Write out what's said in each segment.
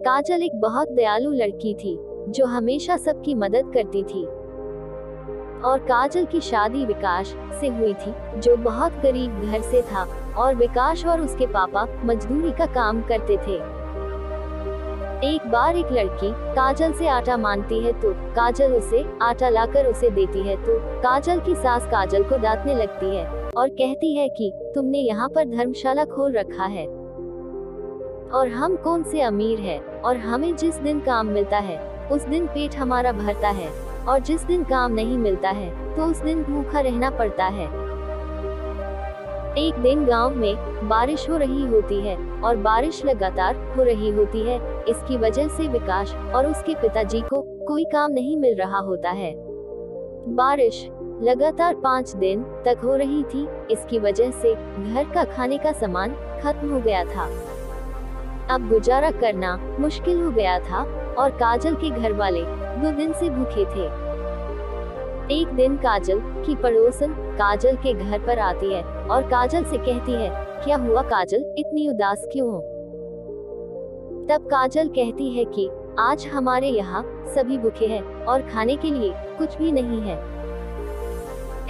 काजल एक बहुत दयालु लड़की थी जो हमेशा सबकी मदद करती थी। और काजल की शादी विकास से हुई थी जो बहुत गरीब घर से था और विकास और उसके पापा मजदूरी का काम करते थे। एक बार एक लड़की काजल से आटा मांगती है तो काजल उसे आटा लाकर उसे देती है तो काजल की सास काजल को डांटने लगती है और कहती है कि तुमने यहाँ पर धर्मशाला खोल रखा है और हम कौन से अमीर हैं और हमें जिस दिन काम मिलता है उस दिन पेट हमारा भरता है और जिस दिन काम नहीं मिलता है तो उस दिन भूखा रहना पड़ता है। एक दिन गांव में बारिश हो रही होती है और बारिश लगातार हो रही होती है। इसकी वजह से विकास और उसके पिताजी को कोई काम नहीं मिल रहा होता है। बारिश लगातार 5 दिन तक हो रही थी। इसकी वजह से घर का खाने का सामान खत्म हो गया था। अब गुजारा करना मुश्किल हो गया था और काजल के घर वाले 2 दिन से भूखे थे। एक दिन काजल की पड़ोसन काजल के घर पर आती है और काजल से कहती है, क्या हुआ काजल, इतनी उदास क्यों हो? तब काजल कहती है कि आज हमारे यहाँ सभी भूखे हैं और खाने के लिए कुछ भी नहीं है।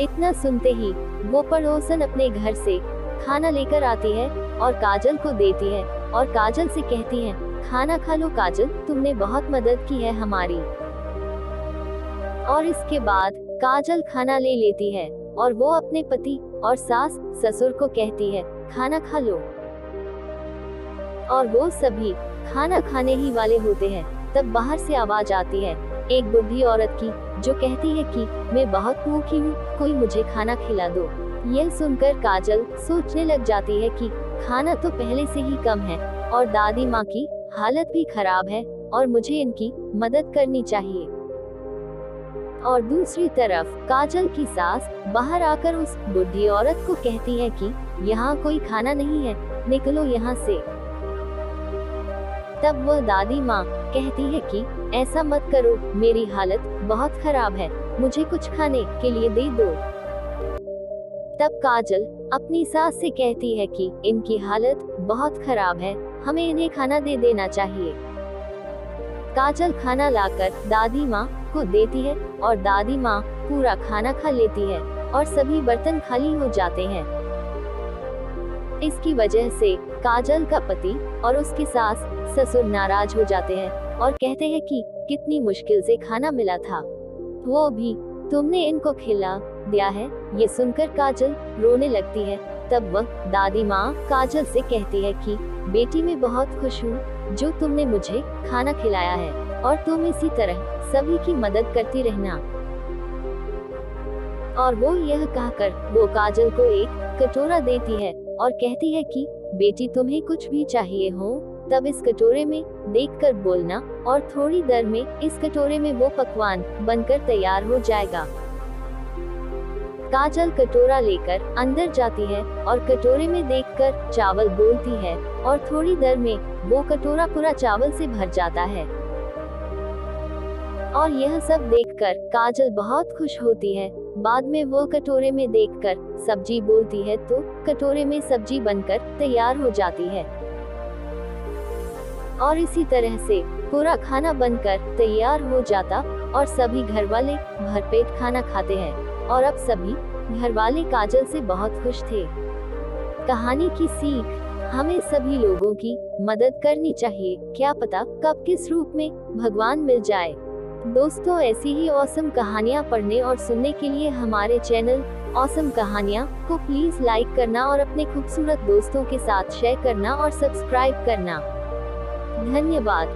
इतना सुनते ही वो पड़ोसन अपने घर से खाना लेकर आती है और काजल को देती है और काजल से कहती है, खाना खा लो काजल, तुमने बहुत मदद की है हमारी। और इसके बाद काजल खाना ले लेती है और वो अपने पति और सास ससुर को कहती है, खाना खा लो। और वो सभी खाना खाने ही वाले होते हैं। तब बाहर से आवाज आती है एक बूढ़ी औरत की जो कहती है कि मैं बहुत भूखी हूँ, कोई मुझे खाना खिला दो। यह सुनकर काजल सोचने लग जाती है कि खाना तो पहले से ही कम है और दादी माँ की हालत भी खराब है और मुझे इनकी मदद करनी चाहिए। और दूसरी तरफ काजल की सास बाहर आकर उस बूढ़ी औरत को कहती है कि यहाँ कोई खाना नहीं है, निकलो यहाँ से। तब वह दादी माँ कहती है कि ऐसा मत करो, मेरी हालत बहुत खराब है, मुझे कुछ खाने के लिए दे दो। तब काजल अपनी सास से कहती है कि इनकी हालत बहुत खराब है, हमें इन्हें खाना दे देना चाहिए। काजल खाना लाकर दादी माँ को देती है और दादी माँ पूरा खाना खा लेती है और सभी बर्तन खाली हो जाते हैं। इसकी वजह से काजल का पति और उसकी सास ससुर नाराज हो जाते हैं और कहते हैं कि कितनी मुश्किल से खाना मिला था, वो भी तुमने इनको खिला दिया है। ये सुनकर काजल रोने लगती है। तब वह दादी माँ काजल से कहती है कि बेटी मैं बहुत खुश हूँ जो तुमने मुझे खाना खिलाया है और तुम इसी तरह सभी की मदद करती रहना। और वो यह कहकर वो काजल को एक कटोरा देती है और कहती है कि बेटी तुम्हें कुछ भी चाहिए हो तब इस कटोरे में देखकर बोलना और थोड़ी देर में इस कटोरे में वो पकवान बनकर तैयार हो जाएगा। काजल कटोरा लेकर अंदर जाती है और कटोरे में देखकर चावल बोलती है और थोड़ी देर में वो कटोरा पूरा चावल से भर जाता है। और यह सब देखकर काजल बहुत खुश होती है। बाद में वो कटोरे में देखकर सब्जी बोलती है तो कटोरे में सब्जी बनकर तैयार हो जाती है। और इसी तरह से पूरा खाना बनकर तैयार हो जाता और सभी घर वाले भरपेट खाना खाते हैं और अब सभी घर वाले काजल से बहुत खुश थे। कहानी की सीख, हमें सभी लोगों की मदद करनी चाहिए, क्या पता कब किस रूप में भगवान मिल जाए। दोस्तों, ऐसी ही ऑसम कहानियाँ पढ़ने और सुनने के लिए हमारे चैनल ऑसम कहानियाँ को प्लीज लाइक करना और अपने खूबसूरत दोस्तों के साथ शेयर करना और सब्सक्राइब करना। धन्यवाद।